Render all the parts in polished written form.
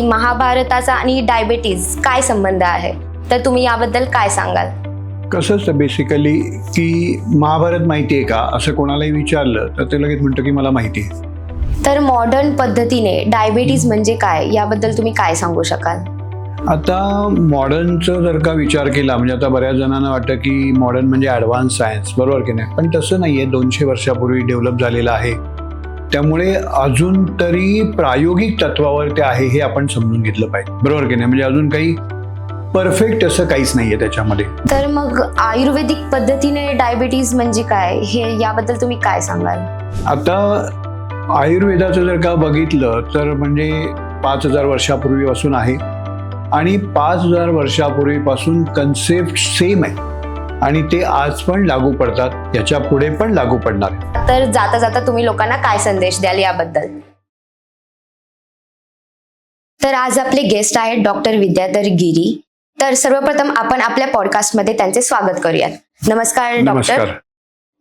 महाभारताचा आणि डायबिटीज काय संबंध आहे, तर तुम्ही याबद्दल काय सांगाल? कसं असतं बेसिकली की महाभारत माहिती आहे का असं कोणालाही विचारलं तर ते लगेच म्हणतं की मला माहिती आहे. तर मॉडर्न पद्धतीने डायबिटीज म्हणजे काय याबद्दल तुम्ही काय सांगू शकाल? आता मॉडर्नचं जर का विचार केला म्हणजे आता बऱ्याच जणांना वाटतं की मॉडर्न म्हणजे ॲडव्हान्स सायन्स, बरोबर की नाही? पण तसं नाही आहे, 200 वर्षापूर्वी डेव्हलप झालेलं आहे. त्यामुळे अजून तरी प्रायोगिक तत्वावर ते आहे हे आपण समजून घेतलं पाहिजे, बरोबर की नाही? म्हणजे अजून काही परफेक्ट असं काहीच नाही आहे त्याच्यामध्ये. तर मग आयुर्वेदिक पद्धतीने डायबिटीज म्हणजे काय हे याबद्दल तुम्ही काय सांगाल? आता आयुर्वेदाचं जर का बघितलं तर म्हणजे 5000 वर्षापूर्वीपासून आहे आणि 5000 वर्षापूर्वीपासून कन्सेप्ट सेम आहे आणि ते आज पण लागू पडतात, याच्या पुढे पण लागू पडणार. तर जाता जाता तुम्ही लोकांना काय संदेश द्याल याबद्दल? तर आज आपले गेस्ट आहेत डॉक्टर विद्याधर गिरी. तर सर्वप्रथम आपण आपल्या पॉडकास्टमध्ये त्यांचे स्वागत करूयात. नमस्कार डॉक्टर. नमस्कार.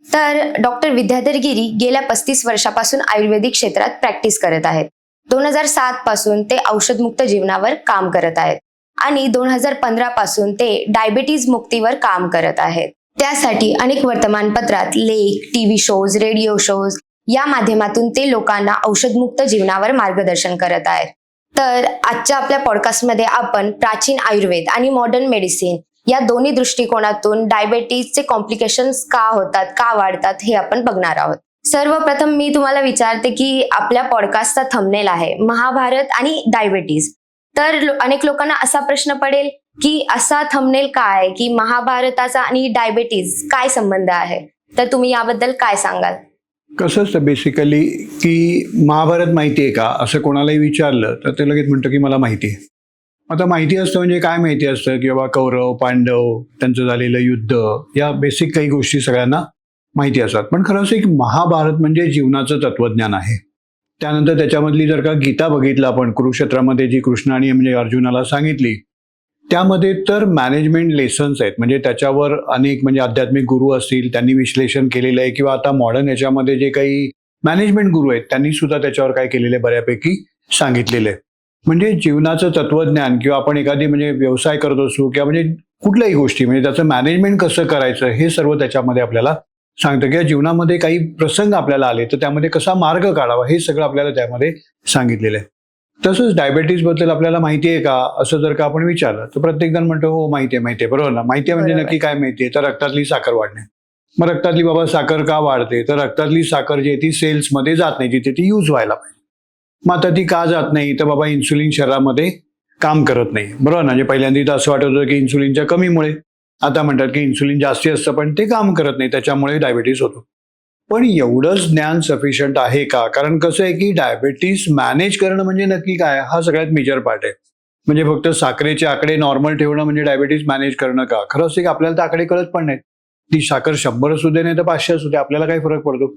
तर डॉक्टर विद्याधर गिरी गेल्या 35 वर्षापासून आयुर्वेदिक क्षेत्रात प्रॅक्टिस करत आहेत. 2007 पासून ते औषधमुक्त जीवनावर काम करत आहेत आणि 2015 पासून ते डायबिटीज मुक्तीवर काम करत आहेत. त्यासाठी अनेक वर्तमानपत्रात लेख, टीव्ही शोज, रेडिओ शोज या माध्यमातून ते लोकांना औषधमुक्त जीवनावर मार्गदर्शन करत आहेत. तर आजच्या आपल्या पॉडकास्टमध्ये आपण प्राचीन आयुर्वेद आणि मॉडर्न मेडिसिन या दोन्ही दृष्टिकोनातून डायबिटीजचे कॉम्प्लिकेशन्स का होतात, का वाढतात हे आपण बघणार आहोत. सर्वप्रथम मी तुम्हाला विचारते की आपल्या पॉडकास्टचा थंबनेल आहे महाभारत आणि डायबिटीज. तर अनेक लोकांना असा प्रश्न पडेल की असा थंबनेल काय की महाभारताचा आणि डायबिटीज काय संबंध आहे, तर तुम्ही याबद्दल काय सांगाल? कसं असतं बेसिकली की महाभारत माहिती आहे का असं कोणालाही विचारलं तर ते लगेच म्हणतं की मला माहिती आहे. आता माहिती असतं म्हणजे काय माहिती असतं की बाबा कौरव पांडव त्यांचं झालेलं युद्ध या बेसिक काही गोष्टी सगळ्यांना माहिती असतात. पण खरं असं की महाभारत म्हणजे जीवनाचं तत्वज्ञान आहे. त्यानंतर त्याच्यामधली जर का गीता बघितलं आपण, कुरुक्षेत्रामध्ये जी कृष्णाने म्हणजे अर्जुनाला सांगितली, त्यामध्ये तर मॅनेजमेंट लेसन्स आहेत. म्हणजे त्याच्यावर अनेक म्हणजे आध्यात्मिक गुरु असतील त्यांनी विश्लेषण केलेलं आहे किंवा आता मॉडर्न याच्यामध्ये जे काही मॅनेजमेंट गुरु आहेत त्यांनी सुद्धा त्याच्यावर काय केलेलं आहे बऱ्यापैकी सांगितलेलं आहे. म्हणजे जीवनाचं तत्वज्ञान किंवा आपण एखादी म्हणजे व्यवसाय करत असू किंवा म्हणजे कुठल्याही गोष्टी म्हणजे त्याचं मॅनेजमेंट कसं करायचं हे सर्व त्याच्यामध्ये आपल्याला सांगतं. किंवा जीवनामध्ये काही प्रसंग आपल्याला आले तर त्यामध्ये कसा मार्ग काढावा हे सगळं आपल्याला त्यामध्ये सांगितलेलं आहे. तसंच डायबिटीजबद्दल आपल्याला माहिती आहे का असं जर का आपण विचारलं तर प्रत्येक जण म्हणतो हो माहिती आहे, बरोबर ना? माहिती आहे म्हणजे नक्की काय माहिती आहे? तर रक्तातली साखर वाढणे. मग रक्तातली बाबा साखर का वाढते? तर रक्तातली साखर जी आहे ती सेल्समध्ये जात नाही जिथे ती यूज व्हायला पाहिजे. मग आता ती का जात नाही? तर बाबा इन्सुलिन शरीरामध्ये काम करत नाही, बरोबर ना? म्हणजे पहिल्यांदा असं वाटत होतं की इन्सुलिनच्या कमीमुळे, आता म्हणतात की इन्सुलिन जास्ती असतं पण ते काम करत नाही, त्याच्यामुळे डायबिटीस होतो. पण एवढंच ज्ञान सफिशियंट आहे का? कारण कसं आहे की डायबिटीस मॅनेज करणं म्हणजे नक्की काय हा सगळ्यात मेजर पार्ट आहे. म्हणजे फक्त साखरेचे आकडे नॉर्मल ठेवणं म्हणजे डायबिटीस मॅनेज करणं का? खरं असं की आपल्याला तर आकडे कळत पण नाहीत. ती साखर 100 असू दे नाही तर 500 असू दे, आपल्याला काय फरक पडतो?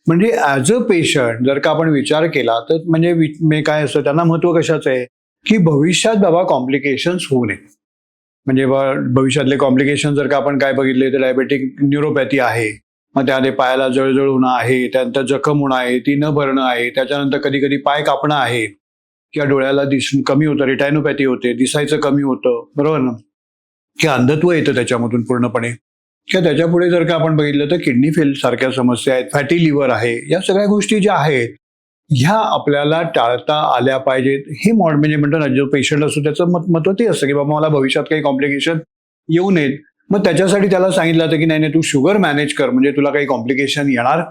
म्हणजे ॲज अ पेशंट जर का आपण विचार केला तर म्हणजे काय असतं त्यांना महत्व कशाचं आहे की भविष्यात बाबा कॉम्प्लिकेशन्स होऊ नये. म्हणजे भविष्यातले कॉम्प्लिकेशन जर का आपण काय बघितले तर डायबेटिक न्यूरोपॅथी आहे, मग त्यामध्ये पायाला जळजळ होणं आहे, त्यानंतर जखम होणं आहे, ती न भरणं आहे, त्याच्यानंतर कधी कधी पाय कापणं आहे किंवा डोळ्याला कमी होतं, रेटायनोपॅथी होते, दिसायचं कमी होतं, बरोबर ना? किंवा अंधत्व येतं त्याच्यामधून पूर्णपणे. किंवा त्याच्यापुढे जर का आपण बघितलं तर किडनी फेल सारख्या समस्या आहेत, फॅटी लिव्हर आहे, या सगळ्या गोष्टी ज्या आहेत ह्या आपल्याला टाळता आल्या पाहिजेत. हे म्हणजे म्हणतो ना जो पेशंट असतो त्याचं महत्व ते असतं की बाबा मला भविष्यात काही कॉम्प्लिकेशन येऊ नयेत. मग त्याच्यासाठी त्याला सांगितलं होतं की नाही तू शुगर मॅनेज कर म्हणजे तुला काही कॉम्प्लिकेशन येणार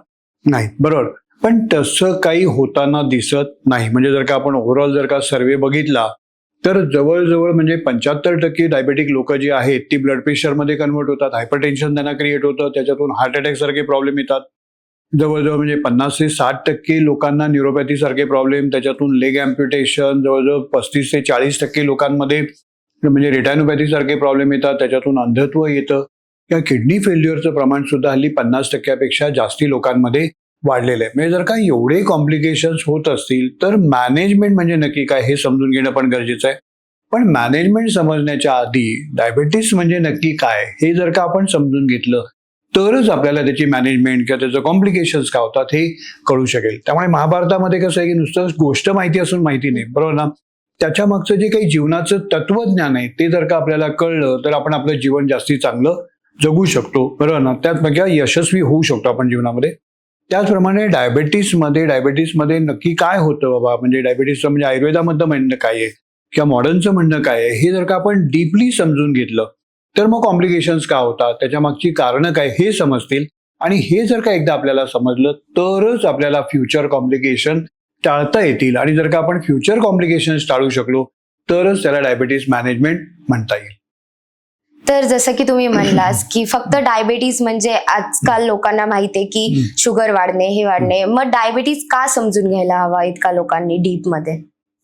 नाही, बरोबर? पण तसं काही होताना दिसत नाही. म्हणजे जर का आपण ओव्हरऑल जर का सर्व्हे बघितला तर जवळजवळ म्हणजे 75% डायबेटिक लोक जी आहेत ती ब्लड प्रेशरमध्ये कन्वर्ट होतात, हायपरटेन्शन त्यांना क्रिएट होतं, त्याच्यातून हार्ट अटॅक सारखे प्रॉब्लेम येतात. जवळजवळ म्हणजे 50 ते 60% लोकांना न्यूरोपॅथी सारखे प्रॉब्लेम, त्याच्यातून लेग अँप्युटेशन, जवळजवळ 35 ते 40% लोकांमध्ये म्हणजे रेटायनोपॅथी सारखे प्रॉब्लेम येतात, त्याच्यातून अंधत्व येतं. या किडनी फेल्युअरचं प्रमाण सुद्धा हल्ली 50% जास्ती लोकांमध्ये वाढलेलं आहे. म्हणजे जर का एवढे कॉम्प्लिकेशन्स होत असतील तर मॅनेजमेंट म्हणजे नक्की काय हे समजून घेणं पण गरजेचं आहे. पण मॅनेजमेंट समजण्याच्या आधी डायबिटीस म्हणजे नक्की काय हे जर का आपण समजून घेतलं तरच आपल्याला त्याची मॅनेजमेंट किंवा त्याचं कॉम्प्लिकेशन्स काय होतात हे कळू शकेल. त्यामुळे महाभारतामध्ये कसं आहे की नुसतं गोष्ट माहिती असून माहिती नाही, बरोबर ना? त्याच्या मागचं जे काही जीवनाचं तत्वज्ञान आहे ते जर का आपल्याला कळलं तर आपण आपलं जीवन जास्ती चांगलं जगू शकतो, बरोबर ना. त्यात यशस्वी होऊ शकतो आपण जीवनामध्ये. त्याचप्रमाणे डायबेटीसमध्ये नक्की काय होतं बाबा, म्हणजे डायबेटीसचं म्हणजे आयुर्वेदामधलं म्हणणं काय आहे किंवा मॉडर्नचं म्हणणं काय आहे, हे जर का आपण डीपली समजून घेतलं तर मग कॉम्प्लिकेशन्स का होतात, त्याच्या मागची कारणं काय हे समजतील. आणि हे जर का एकदा आपल्याला समजलं तरच आपल्याला फ्युचर कॉम्प्लिकेशन टाळता येतील. आणि जर का आपण फ्युचर कॉम्प्लिकेशन्स टाळू शकलो तरच त्याला डायबिटीज मॅनेजमेंट म्हणता येईल. तर जसं की तुम्ही म्हणलास की फक्त डायबिटीज म्हणजे आजकाल लोकांना माहिती आहे की शुगर वाढणे, हे वाढणे, मग डायबिटीज का समजून घ्यायला हवा इतका लोकांनी डीप मध्ये?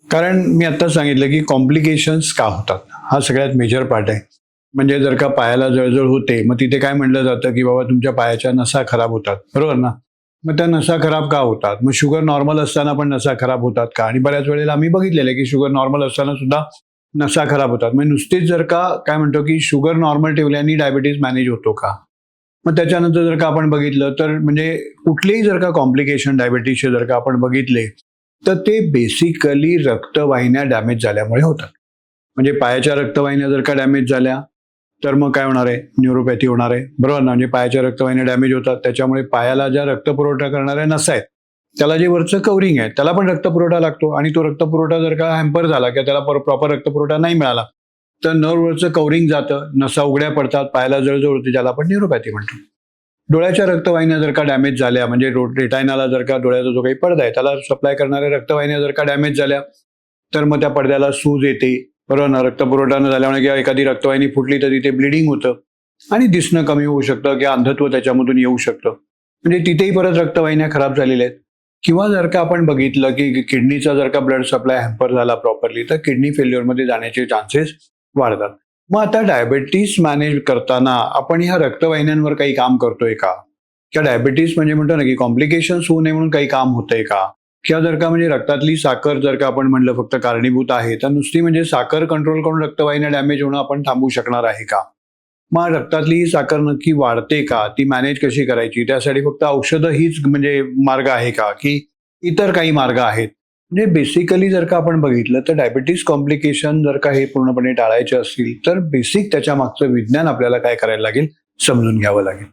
कारण मी आता सांगितलं की कॉम्प्लिकेशन्स का होतात हा सगळ्यात मेजर पार्ट आहे. म्हणजे जर का पायाला जळजळ होते मग तिथे काय म्हणलं जातं की बाबा तुमच्या पायाच्या नसा खराब होतात, बरोबर ना. मग त्या नसा खराब का होतात, मग शुगर नॉर्मल असताना पण नसा खराब होतात का. आणि बऱ्याच वेळेला आम्ही बघितलेलं आहे की शुगर नॉर्मल असताना सुद्धा नसा खराब होतात. म्हणजे नुसतीच जर का काय म्हणतो की शुगर नॉर्मल ठेवल्याने डायबिटीज मॅनेज होतो का. मग त्याच्यानंतर जर का आपण बघितलं तर म्हणजे कुठलेही जर का कॉम्प्लिकेशन डायबिटीजचे जर का आपण बघितले तर ते बेसिकली रक्तवाहिन्या डॅमेज झाल्यामुळे होतात. म्हणजे पायाच्या रक्तवाहिन्या जर का डॅमेज झाल्या तर मग काय होणार आहे, न्यूरोपॅथी होणार आहे, बरोबर ना. म्हणजे पायाच्या रक्तवाहिन्या डॅमेज होतात, त्याच्यामुळे पायाला ज्या रक्तपुरवठा करणाऱ्या नसा आहेत त्याला जे वरचं कवरिंग आहे त्याला पण रक्तपुरवठा लागतो. आणि तो रक्तपुरवठा जर का हॅम्पर झाला किंवा त्याला प्रॉपर रक्तपुरवठा नाही मिळाला तर नर्ववरचं कवरिंग जातं, नसा उघड्या पडतात, पायाला जळजळ होते, ज्याला आपण न्यूरोपॅथी म्हणतो. डोळ्याच्या रक्तवाहिन्या जर का डॅमेज झाल्या, म्हणजे रेटायनाला जर का डोळ्याचा जो काही पडदा आहे त्याला सप्लाय करणाऱ्या रक्तवाहिन्या जर का डॅमेज झाल्या तर मग त्या पडद्याला सूज येते, बरोबर ना. रक्तपुरवठा न झाल्यामुळे किंवा एखादी रक्तवाहिनी फुटली तर तिथे ब्लिडिंग होतं आणि दिसणं कमी होऊ शकतं किंवा अंधत्व त्याच्यामधून येऊ शकतं. म्हणजे तिथेही परत रक्तवाहिन्या खराब झालेल्या आहेत. किंवा जर का आपण बघितलं की किडनीचा जर का ब्लड सप्लाय हॅम्पर झाला प्रॉपरली तर किडनी फेल्युअरमध्ये जाण्याचे चान्सेस वाढतात. मग आता डायबिटीस मॅनेज करताना आपण ह्या रक्तवाहिन्यांवर काही काम करतोय का, किंवा डायबिटीस म्हणजे म्हणतो ना की कॉम्प्लिकेशन्स होऊ नये म्हणून काही काम होतंय का, किंवा जर का म्हणजे रक्तातली साखर जर का आपण म्हणलं फक्त कारणीभूत आहे तर नुसती म्हणजे साखर कंट्रोल करून रक्तवाहिन्या डॅमेज होणं आपण थांबवू शकणार आहे का. मग रक्तातली साखर नक्की वाढते का, ती मॅनेज कशी करायची, त्यासाठी फक्त औषधं हीच म्हणजे मार्ग आहे का की इतर काही मार्ग आहेत. म्हणजे बेसिकली जर का आपण बघितलं तर डायबिटीस कॉम्प्लिकेशन जर का हे पूर्णपणे टाळायचे असतील तर बेसिक त्याच्या मागचं विज्ञान आपल्याला काय करायला लागेल, समजून घ्यावं लागेल.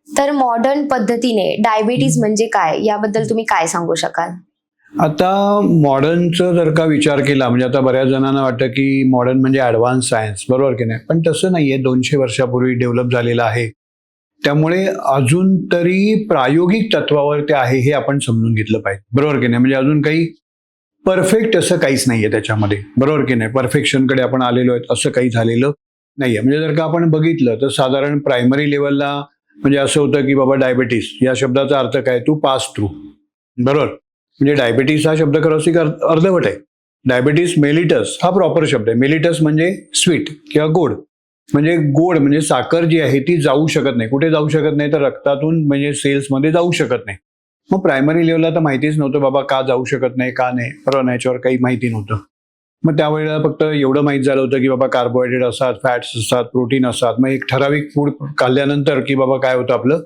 तर मॉडर्न पद्धतीने डायबिटीज म्हणजे काय याबद्दल तुम्ही काय सांगू शकाल? आता मॉडर्नचा जर का विचार केला म्हणजे आता बऱ्याच जणांना वाटतं की मॉडर्न म्हणजे ॲडव्हान्स सायन्स, बरोबर की नाही. पण तसं नाहीये, 200 वर्षापूर्वी डेव्हलप झालेलं आहे. त्यामुळे अजून तरी प्रायोगिक तत्वावर ते आहे हे आपण समजून घेतलं पाहिजे, बरोबर की नाही. म्हणजे अजून काही परफेक्ट असं काहीच नाहीये त्याच्यामध्ये, बरोबर की नाही. परफेक्शनकडे आपण आलेलो आहेत असं काही झालेलं नाहीये. म्हणजे जर का आपण बघितलं तर साधारण प्रायमरी लेवलला म्हणजे असं होतं की बाबा डायबिटीस या शब्दाचा अर्थ काय, टू पास थ्रू, बरोबर. म्हणजे डायबिटीस हा शब्द खरंच एक अर्धवट आहे. डायबिटीस मेलिटस हा प्रॉपर शब्द आहे. मेलिटस म्हणजे स्वीट किंवा गोड. म्हणजे गोड म्हणजे साखर जी आहे ती जाऊ शकत नाही. कुठे जाऊ शकत नाही तर रक्तातून म्हणजे सेल्समध्ये जाऊ शकत नाही. मग प्रायमरी लेवलला तर माहितीच नव्हतं बाबा का जाऊ शकत नाही, का नाही, बरोबर, याच्यावर काही माहिती नव्हतं. मग त्यावेळेला फक्त एवढं माहीत झालं होतं की बाबा कार्बोहायड्रेट असतात, फॅट्स असतात, प्रोटीन असतात. मग एक ठराविक फूड खाल्ल्यानंतर की बाबा काय होतं, आपलं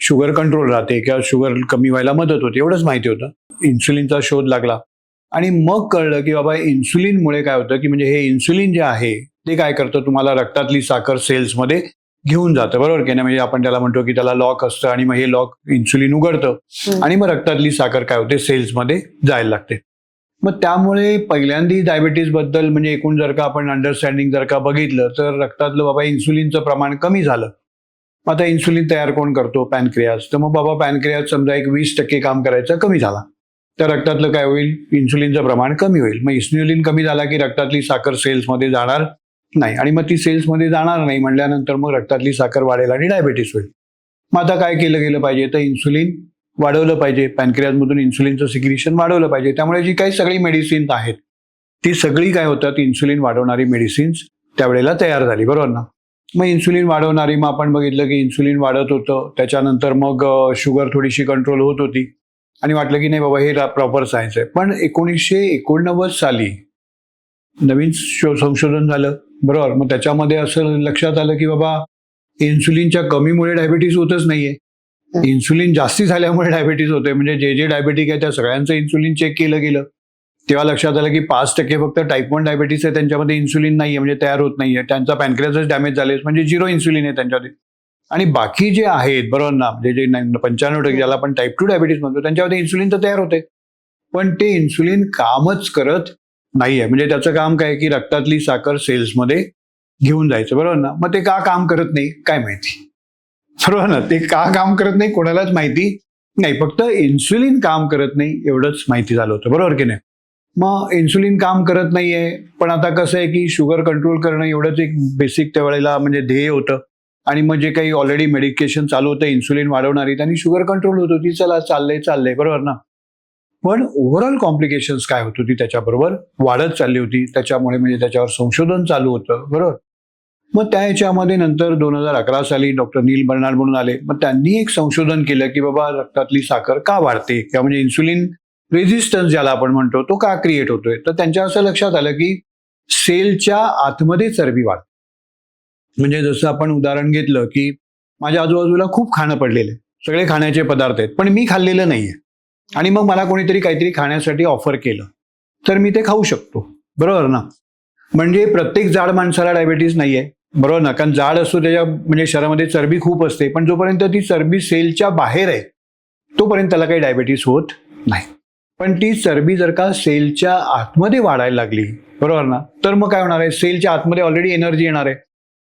शुगर कंट्रोल राहते किंवा शुगर कमी व्हायला मदत होते, एवढंच माहिती होतं. इन्सुलिनचा शोध लागला आणि मग कळलं की बाबा इन्सुलिनमुळे काय होतं की म्हणजे हे इन्सुलिन जे आहे ते काय करतं, तुम्हाला रक्तातली साखर सेल्समध्ये घेऊन जातं, बरोबर की नाही. म्हणजे आपण त्याला म्हणतो की त्याला लॉक असतं आणि मग हे लॉक इन्सुलिन उघडतं आणि मग रक्तातली साखर काय होते, सेल्समध्ये जायला लागते. मग त्यामुळे पहिल्यांदा डायबिटीज बद्दल म्हणजे एकूण जर का आपण अंडरस्टँडिंग जर का बघितलं तर रक्तातलं बाबा इन्सुलिनचं प्रमाण कमी झालं. आता इन्सुलिन तयार कोण करतो, पॅनक्रियाज. तर मग बाबा पॅनक्रियाज समजा एक 20% काम करायचं कमी झाला तर रक्तातलं काय होईल, इन्सुलिनचं प्रमाण कमी होईल. मग इन्सुलिन कमी झाला की रक्तातली साखर सेल्समध्ये जाणार नाही आणि मग ती सेल्समध्ये जाणार नाही म्हणल्यानंतर मग रक्तातली साखर वाढेल आणि डायबिटीस होईल. मग आता काय केलं गेलं पाहिजे, तर इन्सुलिन वाढवलं पाहिजे, पॅनक्रियाजमधून इन्सुलिनचं सिक्रिशन वाढवलं पाहिजे. त्यामुळे जी काही सगळी मेडिसिन्स आहेत ती सगळी काय होतात, इन्सुलिन वाढवणारी मेडिसिन्स त्यावेळेला तयार झाली, बरोबर ना. मग इन्सुलिन वाढवणारी मग आपण बघितलं की इन्सुलिन वाढत होतं, त्याच्यानंतर मग शुगर थोडीशी कंट्रोल होत होती आणि वाटलं की नाही बाबा हे प्रॉपर सायन्स आहे. पण 1989 साली नवीन संशोधन झालं, बरोबर. मग त्याच्यामध्ये असं लक्षात आलं की बाबा इन्सुलिनच्या कमीमुळे डायबिटीस होतच नाहीये, इन्सुलिन जास्ती झाल्यामुळे डायबिटीस होते. म्हणजे जे डायबिटिक आहे त्या सगळ्यांचं इन्सुलिन चेक केलं गेलं तेव्हा लक्षात आलं की 5% फक्त टाईप 1 डायबिटीस आहे, त्यांच्यामध्ये इन्सुलिन नाहीये, म्हणजे तयार होत नाहीये, त्यांचा पॅनक्रियासच डॅमेज झाले, म्हणजे 0 इन्सुलिन आहे त्यांच्यामध्ये. आणि बाकी जे आहेत बरोबर ना, म्हणजे जे 95% ज्याला आपण टाईप 2 डायबिटीस म्हणतो त्यांच्यामध्ये इन्सुलिन तर तयार होते, पण ते इन्सुलिन कामच करत नाहीये. म्हणजे त्याचं काम काय की रक्तातली साखर सेल्समध्ये घेऊन जायचं, बरोबर ना. मग ते का काम करत नाही काय माहिती, बरोबर ना. ते का काम करत नाही कोणालाच माहिती नाही, फक्त इन्सुलिन काम करत नाही एवढंच माहिती झालं होतं, बरोबर की नाही. मग इन्सुलिन काम करत नाहीये, पण आता कसं आहे की शुगर कंट्रोल करणं एवढंच एक बेसिक त्यावेळेला म्हणजे ध्येय होतं. आणि मग जे काही ऑलरेडी मेडिकेशन चालू होतं इन्सुलिन वाढवणारी, त्यांनी शुगर कंट्रोल होत होती, चला चाललंय बरोबर ना. पण ओव्हरऑल कॉम्प्लिकेशन्स काय होत होती त्याच्याबरोबर वाढत चालली होती, त्याच्यामुळे म्हणजे त्याच्यावर संशोधन चालू होतं, बरोबर. मग त्या ह्याच्यामध्ये नंतर 2011 साली डॉक्टर नील बर्नार्ड म्हणून आले. मग त्यांनी एक संशोधन केलं की बाबा रक्तातली साखर का वाढते, किंवा म्हणजे इन्सुलिन रेझिस्टन्स ज्याला आपण म्हणतो तो का क्रिएट होतोय. तर त्यांच्या असं लक्षात आलं की सेलच्या आतमध्ये चरबी वाढते. म्हणजे जसं आपण उदाहरण घेतलं की माझ्या आजूबाजूला खूप खाणं पडलेलं आहे, सगळे खाण्याचे पदार्थ आहेत, पण मी खाल्लेलं नाहीये, आणि मग मला कोणीतरी काहीतरी खाण्यासाठी ऑफर केलं तर मी ते खाऊ शकतो, बरोबर ना. म्हणजे प्रत्येक जाड माणसाला डायबिटीस नाहीये, बरोबर ना, कारण जाड असतो त्याच्या म्हणजे शरीरामध्ये चरबी खूप असते, पण जोपर्यंत ती चरबी सेलच्या बाहेर आहे तोपर्यंत त्याला काही डायबिटीस होत नाही. पण ती चरबी जर का सेलच्या आतमध्ये वाढायला लागली, बरोबर ना, तर मग काय होणार आहे, सेलच्या आतमध्ये ऑलरेडी एनर्जी येणार आहे.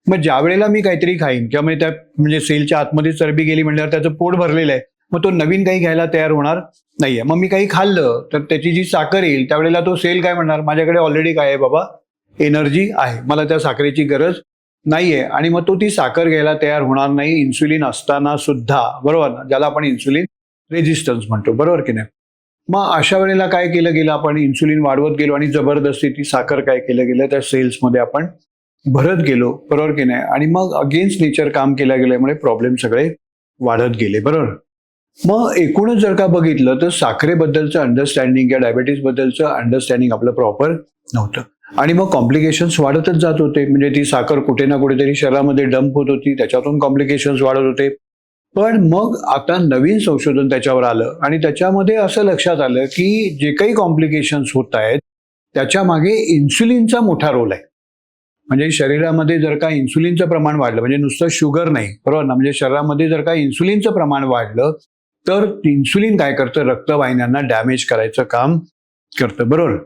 मग ज्या वेळेला मी काहीतरी खाईन किंवा म्हणजे त्या म्हणजे सेलच्या आतमध्ये चरबी गेली म्हणल्यावर त्याचं पोट भरलेलं आहे, मग तो नवीन काही घ्यायला तयार होणार नाहीये. मग मी काही खाल्लं तर त्याची जी साखर येईल त्यावेळेला तो सेल काय म्हणणार, माझ्याकडे ऑलरेडी काय आहे बाबा, एनर्जी आहे, मला त्या साखरेची गरज नाहीये, आणि मग तो ती साखर घ्यायला तयार होणार नाही इन्सुलिन असताना सुद्धा, बरोबर ना, ज्याला आपण इन्सुलिन रेझिस्टन्स म्हणतो, बरोबर की नाही. मग अशा वेळेला काय केलं गेलं, आपण इन्सुलिन वाढवत गेलो आणि जबरदस्ती ती साखर काय केलं गेलं त्या सेल्समध्ये आपण भरत गेलो, बरोबर की नाही. आणि मग अगेन्स्ट नेचर काम केलं गेल्यामुळे प्रॉब्लेम सगळे वाढत गेले, बरोबर. मग एकूणच जर का बघितलं तर साखरेबद्दलचं अंडरस्टँडिंग किंवा डायबिटीस बद्दलचं अंडरस्टँडिंग आपलं प्रॉपर नव्हतं, आणि मग कॉम्प्लिकेशन्स वाढतच जात होते. म्हणजे ती साखर कुठे ना कुठेतरी शरीरामध्ये डंप होत होती, त्याच्यातून कॉम्प्लिकेशन्स वाढत होते. पण मग आता नवीन संशोधन त्याच्यावर आलं आणि त्याच्यामध्ये असं लक्षात आलं की जे काही कॉम्प्लिकेशन्स होत आहेत त्याच्या मागे इन्सुलिनचा मोठा रोल आहे. म्हणजे शरीरामध्ये जर का इन्सुलिनचं प्रमाण वाढलं, म्हणजे नुसतं शुगर नाही, बरोबर ना, म्हणजे शरीरामध्ये जर का इन्सुलिनचं प्रमाण वाढलं तर इन्सुलिन काय करतं, रक्तवाहिन्यांना डॅमेज करायचं काम करतं, बरोबर.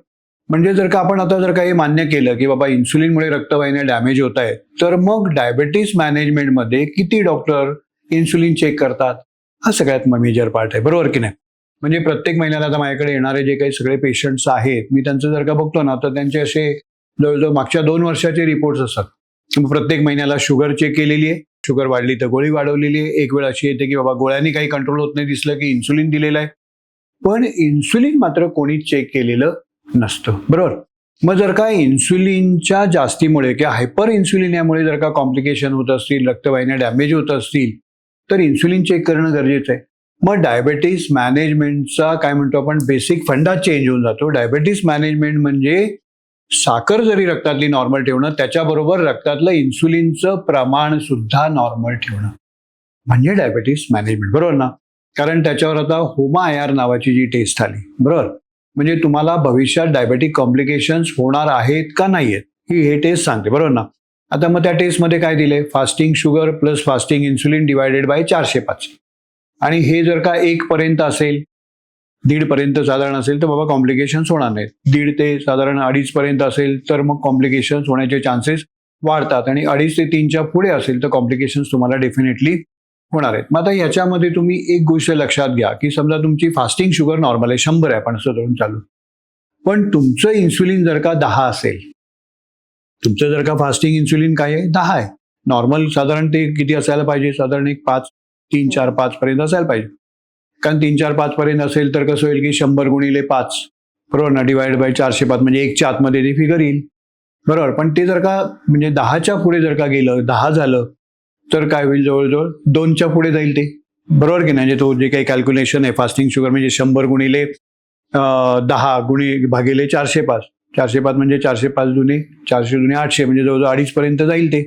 म्हणजे जर का आपण आता जर का हे मान्य केलं की बाबा इन्सुलिनमुळे रक्तवाहिन्या डॅमेज होत आहेत, तर मग डायबिटीस मॅनेजमेंटमध्ये किती डॉक्टर इन्सुलिन चेक करतात, हा सगळ्यात मेजर पार्ट आहे, बरोबर की नाही. म्हणजे प्रत्येक महिन्याला आता माझ्याकडे येणारे जे काही सगळे पेशंट्स आहेत, मी त्यांचं जर का बघतो ना तर त्यांचे असे जवळजवळ मागच्या 2 वर्षाचे रिपोर्ट्स असतात. प्रत्येक महिन्याला शुगर चेक केलेली आहे, शुगर वाढली तर गोळी वाढवलेली आहे. एक वेळ अशी येते की बाबा गोळ्यांनी काही कंट्रोल होत नाही, दिसलं की इन्सुलिन दिलेलं आहे, पण इन्सुलिन मात्र कोणीच चेक केलेलं नसतं, बरोबर. मग जर का इन्सुलिनच्या जास्तीमुळे किंवा हायपर इन्सुलिनियामुळे जर का कॉम्प्लिकेशन होत असतील, रक्तवाहिन्या डॅमेज होत असतील, तर इन्सुलिन चेक करणं गरजेचं आहे. मग डायबिटीस मॅनेजमेंटचा काय म्हणतो आपण बेसिक फंडा चेंज होऊन जातो. डायबिटीस मॅनेजमेंट म्हणजे साखर जरी रक्तातली नॉर्मल ठेवणं, त्याच्याबरोबर रक्तातलं इन्सुलिनचं प्रमाण सुद्धा नॉर्मल ठेवणं म्हणजे डायबिटीस मॅनेजमेंट, बरोबर ना. कारण त्याच्यावर आता HOMA-IR नावाची जी टेस्ट आली, बरोबर, म्हणजे तुम्हाला भविष्यात डायबेटिक कॉम्प्लिकेशन्स होणार आहेत का नाही आहेत हे टेस्ट सांगते, बरोबर ना. आता मग त्या टेस्टमध्ये काय दिले, fasting sugar plus fasting insulin divided by 405, आणि हे जर का 1 पर्यंत असेल, 1.5 पर्यंत साधारण असेल तर बाबा कॉम्प्लिकेशन्स होणार नाहीत. 1.5 ते साधारण 2.5 पर्यंत असेल तर मग कॉम्प्लिकेशन्स होण्याचे चान्सेस वाढतात, आणि 2.5 ते 3च्या पुढे असेल तर कॉम्प्लिकेशन्स तुम्हाला डेफिनेटली होणार आहेत. मग आता याच्यामध्ये तुम्ही एक गोष्ट लक्षात घ्या की समजा तुमची फास्टिंग शुगर नॉर्मल आहे, 100 आहे, आपण असं धरून चालू, पण तुमचं इन्सुलिन जर का 10 असेल, तुमचं जर का फास्टिंग इन्सुलिन काय आहे 10 आहे, नॉर्मल साधारण ते किती असायला पाहिजे, साधारण एक 5, 3, 4, 5 पर्यंत असायला पाहिजे. कारण 3, 4, 5 पर्यंत असेल तर कसं होईल की 100 गुणिले 5, बरोबर ना, डिवाइड बाय 405 म्हणजे 1च्या आतमध्ये ते फिगर येईल, बरोबर. पण ते जर का म्हणजे 10च्या पुढे जर का गेलं, 10 झालं तर काय होईल, जवळजवळ 2च्या पुढे जाईल ते, बरोबर की नाही. म्हणजे तो जे काही कॅल्क्युलेशन आहे फास्टिंग शुगर म्हणजे 100 गुणिले 10 भागिले 405, 405 म्हणजे 405 दुने 400 दुने 800 म्हणजे जवळजवळ 2.5 पर्यंत जाईल ते,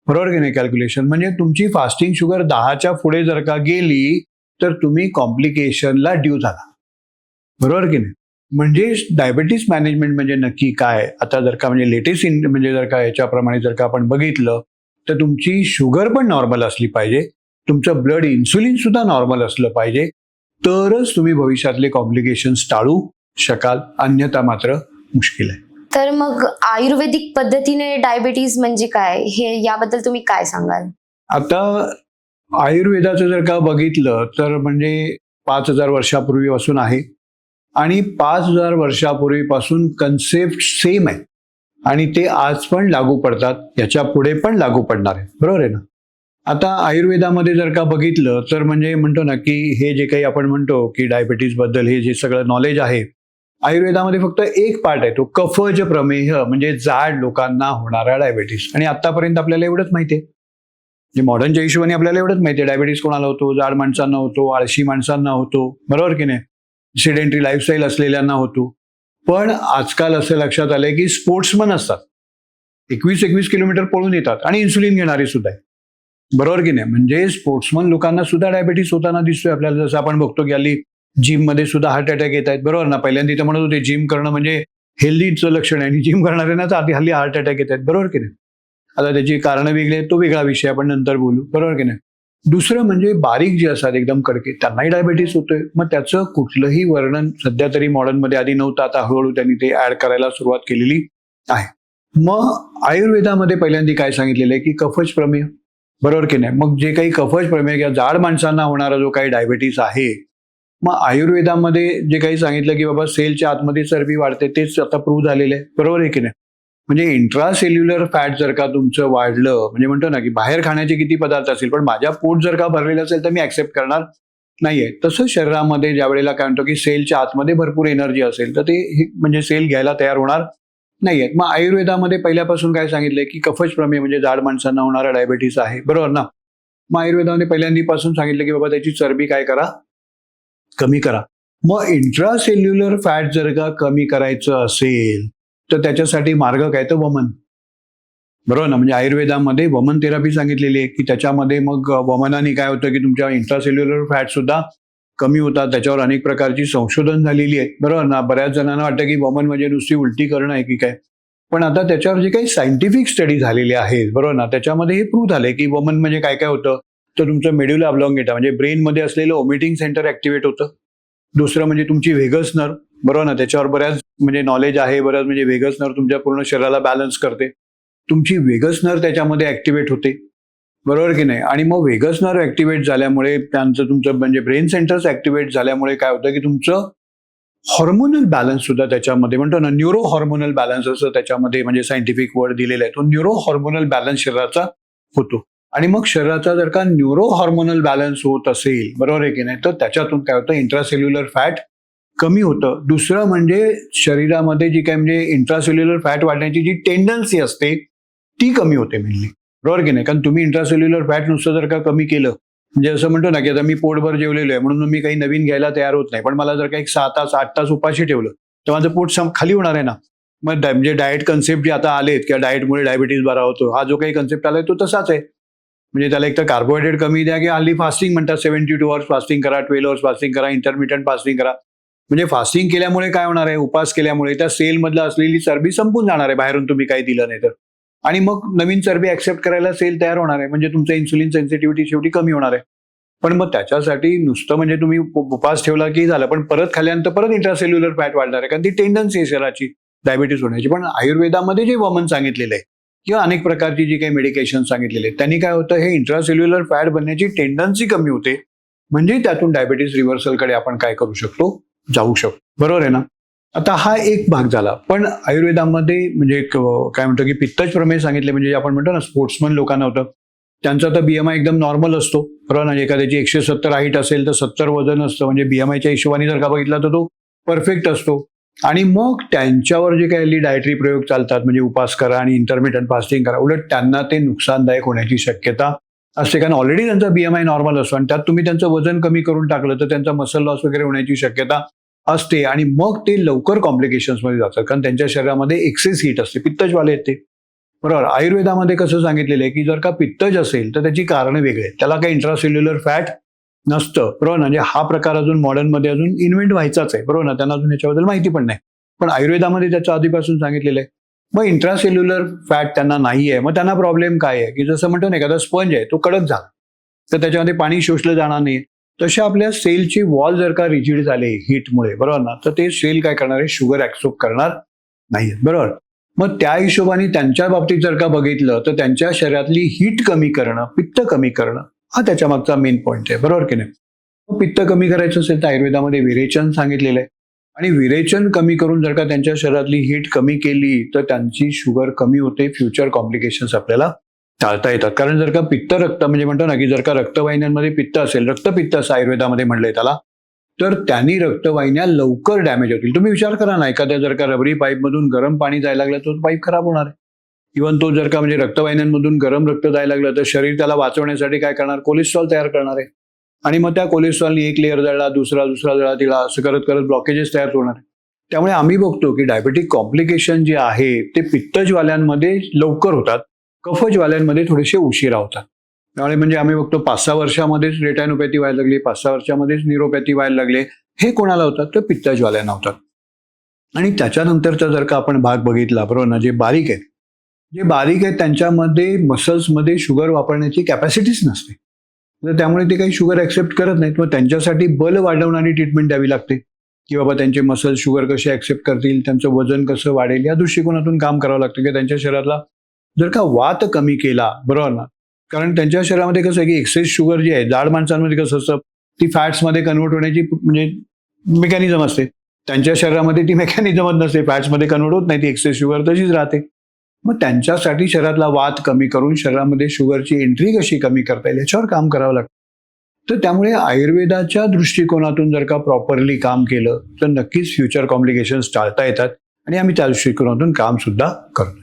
बरोबर की नाही कॅल्क्युलेशन. म्हणजे तुमची फास्टिंग शुगर 10च्या पुढे जर का गेली तर तुम्ही कॉम्प्लिकेशनला ड्यू झाला, बरोबर की नाही. म्हणजे डायबिटीस मॅनेजमेंट म्हणजे नक्की काय? आता जर का म्हणजे लेटेस्ट म्हणजे जर का याच्याप्रमाणे जर का आपण बघितलं तर तुमची शुगर पण नॉर्मल असली पाहिजे, तुमचं ब्लड इन्सुलिन सुद्धा नॉर्मल असलं पाहिजे, तरच तुम्ही भविष्यातले कॉम्प्लिकेशन्स टाळू शकाल, अन्यथा मात्र मुश्किल आहे. तर मग आयुर्वेदिक पद्धतीने डायबिटीज म्हणजे काय, हे याबद्दल तुम्ही काय सांगाल? आता आयुर्वेदाचं जर का बघितलं तर म्हणजे 5,000 वर्षापूर्वीपासून आहे आणि 5,000 वर्षापूर्वीपासून कन्सेप्ट सेम आहे आणि ते आज पण लागू पडतात, याच्या पुढे पण लागू पडणार आहे. बरोबर आहे ना? आता आयुर्वेदामध्ये जर का बघितलं तर म्हणजे म्हणतो ना की हे जे काही आपण म्हणतो की डायबिटीज बद्दल हे जे सगळं नॉलेज आहे, आयुर्वेदामध्ये फक्त एक पार्ट आहे, तो कफज प्रमेह, म्हणजे जाड लोकांना होणारा डायबिटीस. आणि आतापर्यंत आपल्याला एवढंच माहिती आहे, म्हणजे मॉडर्नच्या हिशोबाने आपल्याला एवढंच माहिती आहे डायबिटीस कोणाला होतो, जाड माणसांना होतो, आळशी माणसांना होतो, बरोबर की नाही, सिडेंटरी लाईफस्टाईल असलेल्यांना होतो. पण आजकाल असं लक्षात आलंय की स्पोर्ट्समन असतात, 21-21 किलोमीटर पळून येतात आणि इन्सुलिन घेणारे सुद्धा आहे, बरोबर की नाही. म्हणजे स्पोर्ट्समन लोकांना सुद्धा डायबिटीस होताना दिसतोय आपल्याला. जसं आपण बघतो की हल्ली जिम मध्ये सुद्धा हार्ट अटॅक येत आहेत, बरोबर ना. पहिल्यांदा ते म्हणत होते जिम करणं म्हणजे हेल्दीचं लक्षण आहे आणि जिम करणाऱ्यांना तर हल्ली हार्ट अटॅक येत आहेत, बरोबर की नाही. आता त्याची कारणं वेगळी आहेत, तो वेगळा विषय, आपण नंतर बोलू, बरोबर की नाही. दुसरं म्हणजे बारीक जे असतात एकदम कडके, त्यांनाही डायबिटीस होतोय. मग त्याचं कुठलंही वर्णन सध्या तरी मॉडर्नमध्ये आधी नव्हतं, आता हळूहळू त्यांनी ते ऍड करायला सुरुवात केलेली आहे. मग आयुर्वेदामध्ये पहिल्यांदा काय सांगितलेलं आहे की कफज प्रमेय, बरोबर की नाही. मग जे काही कफज प्रमेय किंवा जाड माणसांना होणारा जो काही डायबिटीस आहे, मग आयुर्वेदामध्ये जे काही सांगितलं की बाबा सेलच्या आतमध्ये चरबी वाढते, तेच आता प्रूव्ह झालेलं आहे, बरोबर आहे की नाही. म्हणजे इंट्रासेल्युलर फॅट जर का तुमचं वाढलं, म्हणजे म्हणतो ना की बाहेर खाण्याचे किती पदार्थ असतील पण माझ्या पोट जर का भरलेलं असेल तर मी ऍक्सेप्ट करणार नाहीये. तसं शरीरामध्ये ज्या वेळेला काय म्हणतो की सेलच्या आतमध्ये भरपूर एनर्जी असेल तर ते म्हणजे सेल घ्यायला तयार होणार नाहीयेत. मग आयुर्वेदामध्ये पहिल्यापासून काय सांगितलंय की कफज प्रमेय म्हणजे जाड माणसांना होणारा डायबिटीस आहे, बरोबर ना. मग आयुर्वेदामध्ये पहिल्यांदापासून सांगितलं की बाबा त्याची चरबी काय करा, कमी करा. मग इंट्रासेल्युलर फॅट जर का कमी करायचं असेल तर त्याच्यासाठी मार्ग काय, तर वमन, बरोबर ना. म्हणजे आयुर्वेदामध्ये वमन थेरपी सांगितलेली आहे की त्याच्यामध्ये मग वमनाने काय होतं की तुमच्या इंट्रासेल्युलर फॅट सुद्धा कमी होतात. त्याच्यावर अनेक प्रकारची संशोधन झालेली आहे, बरोबर ना. बऱ्याच जणांना वाटतं की वमन म्हणजे नुसती उलटी करणं आहे की काय, पण आता त्याच्यावर जे काही सायंटिफिक स्टडी झालेले आहेत, बरोबर ना, त्याच्यामध्ये हे प्रूव्ह झालंय की वमन म्हणजे काय काय होतं, तर तुमचं मेड्युला ऑब्लॉंगेटा म्हणजे ब्रेनमध्ये असलेलं ओमिटिंग सेंटर ऍक्टिव्हेट होतं. दुसरं म्हणजे तुमची व्हेगस नर्व, बरोबर ना, त्याच्यावर बऱ्याच म्हणजे नॉलेज आहे, बऱ्याच म्हणजे व्हेगस नर्व तुमच्या पूर्ण शरीराला बॅलन्स करते. तुमची व्हेगस नर्व त्याच्यामध्ये ऍक्टिव्हेट होते, बरोबर की नाही. आणि मग व्हेगस नर्व ऍक्टिव्हेट झाल्यामुळे त्यांचं तुमचं म्हणजे ब्रेन सेंटर्स ऍक्टिव्हेट झाल्यामुळे काय होतं की तुमचं हॉर्मोनल बॅलन्स सुद्धा त्याच्यामध्ये, म्हणतो ना न्यूरो हॉर्मोनल बॅलन्स असं त्याच्यामध्ये म्हणजे सायंटिफिक वर्ड दिलेला आहे, तो न्यूरो हॉर्मोनल बॅलन्स शरीराचा होतो. आणि मग शरीराचा जर का न्यूरो हॉर्मोनल बॅलन्स होत असेल, बरोबर आहे की नाही, तर त्याच्यातून काय होतं, इंट्रासेल्युलर फॅट कमी होतं. दुसरं म्हणजे शरीरामध्ये जी काय म्हणजे इंट्रासेल्युलर फॅट वाढण्याची जी टेंडन्सी असते ती कमी होते मेनली, बरोबर की नाही. कारण तुम्ही इंट्रासेल्युलर फॅट नुसतं जर का कमी केलं, म्हणजे असं म्हणतो ना की आता मी पोटभर जेवलेलो आहे म्हणून मी काही नवीन घ्यायला तयार होत नाही, पण मला जर का एक 6 तास 8 तास उपाशी ठेवलं तर माझं पोट खाली होणार आहे ना. मग म्हणजे डाएट कन्सेप्ट जे आता आलेत किंवा डाएटमुळे डायबिटीज बरा होतो, हा जो काही कन्सेप्ट आलाय तो तसाच आहे. म्हणजे त्याला एक तर कार्बोहायड्रेट कमी द्या की हल्ली फास्टिंग म्हणतात, 72 आवर्स फास्टिंग करा, 12 आवर्स फास्टिंग करा, इंटरमिटंट फास्टिंग करा. म्हणजे फास्टिंग केल्यामुळे काय होणार आहे, उपास केल्यामुळे त्या सेलमधलं असलेली चरबी संपून जाणार आहे बाहेरून तुम्ही काही दिलं नाही तर, आणि मग नवीन चरबी ऍक्सेप्ट करायला सेल तयार होणार आहे, म्हणजे तुमचं इन्सुलिन सेन्सिटिव्हिटी शेवटी कमी होणार आहे. पण मग त्याच्यासाठी नुसतं म्हणजे तुम्ही उपास ठेवला की झालं, पण परत खाल्यानंतर परत इंट्रासेल्युलर फॅट वाढणार आहे, कारण ती टेंडन्सी आहे शरीराची डायबिटीज होण्याची. पण आयुर्वेदामध्ये जे वमन सांगितलेलं आहे किंवा अनेक प्रकारची जी काही मेडिकेशन सांगितलेले आहेत त्यांनी काय होतं, हे इंट्रासेल्युलर फॅट बनण्याची टेंडन्सी कमी होते, म्हणजे त्यातून डायबिटीज रिव्हर्सलकडे आपण काय करू शकतो, जाऊ शकतो, बरोबर आहे ना. आता हा एक भाग झाला. पण आयुर्वेदामध्ये म्हणजे काय म्हणतो की पित्तज प्रमेय सांगितले, म्हणजे आपण म्हणतो ना स्पोर्ट्समन लोकांना होतं, त्यांचा तर बीएमआय एकदम नॉर्मल असतो, बरोबर ना. एखाद्याची 170 हाईट असेल तर 70 वजन असतं, म्हणजे बीएमआयच्या हिशोबाने जर का बघितला तर तो परफेक्ट असतो. आणि मग त्यांच्यावर जे काही डायटरी प्रयोग चालतात, म्हणजे उपास करा आणि इंटरमिटंट फास्टिंग करा, उलट त्यांना ते नुकसानदायक होण्याची शक्यता असते, कारण ऑलरेडी त्यांचा बीएमआय नॉर्मल असतो आणि त्यात तुम्ही त्यांचं वजन कमी करून टाकलं तर त्यांचा मसल लॉस वगैरे होण्याची शक्यता असते आणि मग ते लवकर कॉम्प्लिकेशन्समध्ये जातात, कारण त्यांच्या शरीरामध्ये एक्सेस हीट असते. पित्तजवाले आहेत ते, बरोबर. आयुर्वेदामध्ये कसं सांगितलेलं आहे की जर का पित्तज असेल तर त्याची कारणं वेगळी आहेत. त्याला काही इंट्रासेल्युलर फॅट नसतं, बरोबर ना. म्हणजे हा प्रकार अजून मॉडर्नमध्ये अजून इन्व्हेंट व्हायचाच आहे, बरोबर ना. त्यांना अजून याच्याबद्दल माहिती पण नाही. पण आयुर्वेदामध्ये त्याचं आधीपासून सांगितलेलं आहे. मग इंट्रासेल्युलर फॅट त्यांना नाही आहे, मग त्यांना प्रॉब्लेम काय आहे, की जसं म्हणतो ना एखादा स्पंज आहे तो कडक झाला तर त्याच्यामध्ये पाणी शोषलं जाणार नाही. तसे आपल्या सेलची वॉल जर का रिजिड झाले हीटमुळे, बरोबर ना, तर ते सेल काय करणार आहे, शुगर ऍब्सॉर्ब करणार नाही, बरोबर. मग त्या हिशोबाने त्यांच्या बाबतीत जर का बघितलं तर त्यांच्या शरीरातली हीट कमी करणं, पित्त कमी करणं हा त्याच्या मागचा मेन पॉईंट आहे, बरोबर की नाही. मग पित्त कमी करायचं असेल तर आयुर्वेदामध्ये विरेचन सांगितलेलं आहे. आणि विरेचन कमी करून जर का त्यांच्या शरीरातली हीट कमी केली तर त्यांची शुगर कमी होते, फ्युचर कॉम्प्लिकेशन्स आपल्याला टाळता येतात. कारण जर का पित्त रक्त म्हणजे म्हणतो ना की जर का रक्तवाहिन्यांमध्ये पित्त असेल, रक्तपित्त असं आयुर्वेदामध्ये म्हणलंय त्याला, तर त्यांनी रक्तवाहिन्या लवकर डॅमेज होतील. तुम्ही विचार करा ना, एखाद्या जर का रबरी पाईपमधून गरम पाणी जायला लागलं तर पाईप खराब होणार आहे. इव्हन तो जर का म्हणजे रक्तवाहिन्यांमधून गरम रक्त जायला लागलं तर शरीर त्याला वाचवण्यासाठी काय करणार, कोलेस्ट्रॉल तयार करणार आहे. आणि मग त्या कोलेस्ट्रॉलनी एक लेअर जळला, दुसरा जळला, तिला असं करत करत ब्लॉकेजेस तयार होणार आहे. त्यामुळे आम्ही बघतो की डायबेटिक कॉम्प्लिकेशन जे आहे ते पित्तज्वाल्यांमध्ये लवकर होतात, कफज्वाल्यांमध्ये थोडेसे उशिरा होतात. त्यामुळे म्हणजे आम्ही बघतो 5-6 वर्षामध्येच रेटायनोपॅथी व्हायला लागली, 5-6 वर्षामध्येच न्यूरोपॅथी व्हायला लागले. हे कोणाला होतात, तर पित्तज्वाल्यांना होतात. आणि त्याच्यानंतरचा जर का आपण भाग बघितला, बरोबर ना, जे बारीक आहेत त्यांच्यामध्ये मसल्समध्ये शुगर वापरण्याची कॅपॅसिटीच नसते. तर त्यामुळे ते काही शुगर ऍक्सेप्ट करत नाहीत. मग त्यांच्यासाठी बल वाढवणारी ट्रीटमेंट द्यावी लागते, की बाबा त्यांचे मसल्स शुगर कसे ऍक्सेप्ट करतील, त्यांचं वजन कसं वाढेल, या दृष्टिकोनातून काम करावं लागतं. की त्यांच्या शरीरातला जर का वात कमी केला, बरोबर ना, कारण त्यांच्या शरीरामध्ये कसं आहे की एक्सेस शुगर जी आहे, जाड माणसांमध्ये कसं असतं, ती फॅट्समध्ये कन्वर्ट होण्याची म्हणजे मेकॅनिझम असते. त्यांच्या शरीरामध्ये ती मेकॅनिझमच नसते, फॅट्समध्ये कन्वर्ट होत नाही, ती एक्सेस शुगर तशीच राहते. मग त्यांच्यासाठी शरीरातला वात कमी करून शरीरामध्ये शुगरची एंट्री कशी कमी करता येईल याच्यावर काम करावं लागतं. तर त्यामुळे आयुर्वेदाच्या दृष्टिकोनातून जर का प्रॉपरली काम केलं तर नक्कीच फ्युचर कॉम्प्लिकेशन्स टाळता येतात. आणि आम्ही त्या दृष्टिकोनातून काम सुद्धा करतो.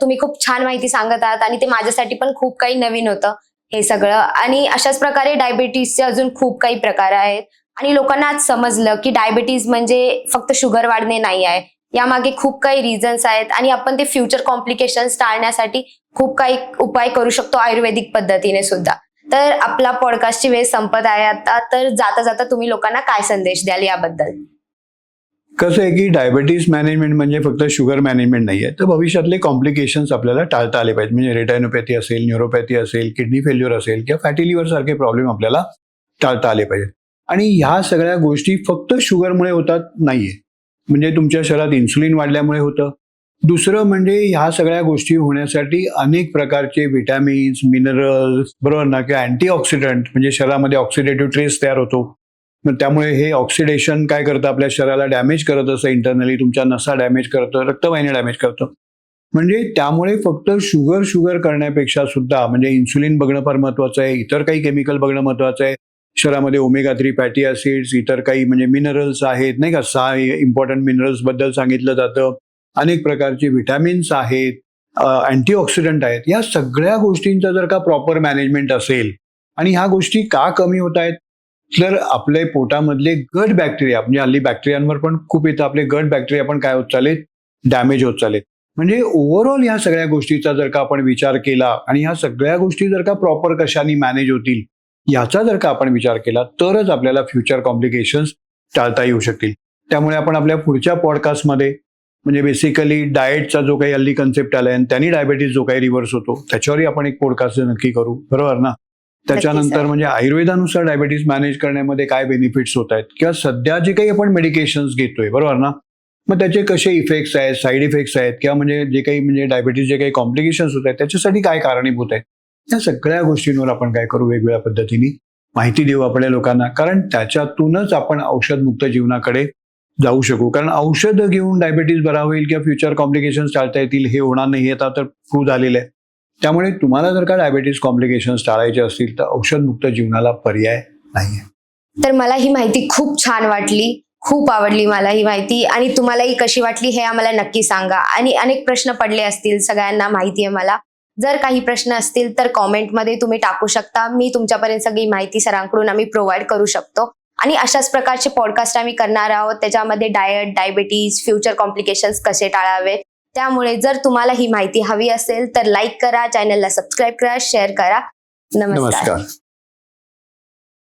तुम्ही खूप छान माहिती सांगत आहात आणि ते माझ्यासाठी पण खूप काही नवीन होतं हे सगळं. आणि अशाच प्रकारे डायबिटीसचे अजून खूप काही प्रकार आहेत आणि लोकांना आज समजलं की डायबिटीज म्हणजे फक्त शुगर वाढणे नाही आहे, यामागे खूप काही रिझन्स आहेत आणि आपण ते फ्युचर कॉम्प्लिकेशन्स टाळण्यासाठी खूप काही उपाय करू शकतो आयुर्वेदिक पद्धतीने सुद्धा. तर आपला पॉडकास्टची वेळ संपत आहे आता, तर जाता जाता तुम्ही लोकांना काय संदेश द्याल याबद्दल? कसं आहे की डायबिटीज मॅनेजमेंट म्हणजे फक्त शुगर मॅनेजमेंट नाही आहे, तर भविष्यातले कॉम्प्लिकेशन्स आपल्याला टाळता आले पाहिजे. म्हणजे रेटायनोपॅथी असेल, न्यूरोपॅथी असेल, किडनी फेल्युअर असेल किंवा फॅटी लिव्हर सारखे प्रॉब्लेम आपल्याला टाळता आले पाहिजे. आणि ह्या सगळ्या गोष्टी फक्त शुगरमुळे होतात नाहीये. म्हणजे तुमच्या शरीरात इन्सुलिन वाढल्यामुळे होतं. दुसरं म्हणजे ह्या सगळ्या गोष्टी होण्यासाठी अनेक प्रकारचे विटॅमिन्स, मिनरल्स, बरोबर ना, किंवा अँटीऑक्सिडंट म्हणजे शरीरामध्ये ऑक्सिडेटिव्ह ट्रेस तयार होतो. मग त्यामुळे हे ऑक्सिडेशन काय करतं, आपल्या शरीराला डॅमेज करत असं इंटरनली, तुमच्या नसा डॅमेज करतं, रक्तवाहिन्या डॅमेज करतं. म्हणजे त्यामुळे फक्त शुगर करण्यापेक्षा सुद्धा म्हणजे इन्सुलिन बघणं फार महत्वाचं आहे, इतर काही केमिकल बघणं महत्वाचं आहे. शरीरामध्ये ओमेगा 3 फॅटी ऍसिड्स, इतर काही म्हणजे मिनरल्स आहेत नाही का, 6 इम्पॉर्टंट मिनरल्स बद्दल सांगितलं जातं. अनेक प्रकारचे विटॅमिन्स आहेत, अँटीऑक्सिडंट आहेत. या सगळ्या गोष्टींचा जर का प्रॉपर मॅनेजमेंट असेल, आणि ह्या गोष्टी का कमी होत आहेत, तर आपले पोटामधले गट बॅक्टेरिया, म्हणजे हल्ली बॅक्टेरियांवर पण खूप येतं, आपले गट बॅक्टेरिया पण काय होत चालेत, डॅमेज होत चालेत. म्हणजे ओव्हरऑल ह्या सगळ्या गोष्टीचा जर का आपण विचार केला आणि ह्या सगळ्या गोष्टी जर का प्रॉपर कशाने मॅनेज होतील याचा जर का आपण विचार केला तरच आपल्याला फ्युचर कॉम्प्लिकेशन्स टाळता येऊ शकतील. त्यामुळे आपण आपल्या पुढच्या पॉडकास्टमध्ये म्हणजे बेसिकली डाएटचा जो काही हल्ली कन्सेप्ट आलाय आणि त्यांनी डायबिटीज जो काही रिव्हर्स होतो त्याच्यावरही आपण एक पॉडकास्ट नक्की करू, बरोबर ना. त्याच्यानंतर म्हणजे आयुर्वेदानुसार डायबिटीज मॅनेज करण्यामध्ये काय बेनिफिट्स होत आहेत किंवा सध्या जे काही आपण मेडिकेशन्स घेतोय, बरोबर ना, मग त्याचे कसे इफेक्ट्स आहेत, साईड इफेक्ट्स आहेत, किंवा म्हणजे जे काही म्हणजे डायबिटीज जे काही कॉम्प्लिकेशन्स होत आहेत त्याच्यासाठी काय कारणीभूत आहेत, या सगळ्या गोष्टींवर आपण काय करू, वेगवेगळ्या पद्धतीने माहिती देऊ आपल्या लोकांना. कारण त्याच्यातूनच आपण औषधमुक्त जीवनाकडे जाऊ शकू. कारण औषधं घेऊन डायबिटीज बरा होईल किंवा फ्युचर कॉम्प्लिकेशन्स टाळता येतील हे होणार नाही, आता तर प्रूव्ह झालेलं आहे. त्यामुळे तुम्हाला जर का डायबिटीज कॉम्प्लिकेशन्स टाळायचे असतील तर औषधमुक्त जीवनाला पर्याय नाहीये. तर मला ही माहिती खूप छान वाटली, खूप आवडली मला ही माहिती. आणि तुम्हालाही कशी वाटली हे आम्हाला नक्की सांगा. आणि अनेक प्रश्न पडले असतील, सगळ्यांना माहिती आहे मला. जर काही प्रश्न असतील तर कॉमेंटमध्ये तुम्ही टाकू शकता. मी तुमच्यापर्यंत सगळी माहिती सरांकडून आम्ही प्रोव्हाइड करू शकतो. आणि अशाच प्रकारचे पॉडकास्ट आम्ही करणार आहोत, त्याच्यामध्ये डायट, डायबिटीज, फ्युचर कॉम्प्लिकेशन्स कसे टाळावे. त्यामुळे जर तुम्हाला ही माहिती हवी असेल तर लाईक करा, चॅनलला सबस्क्राईब करा, शेअर करा. नमस्कार.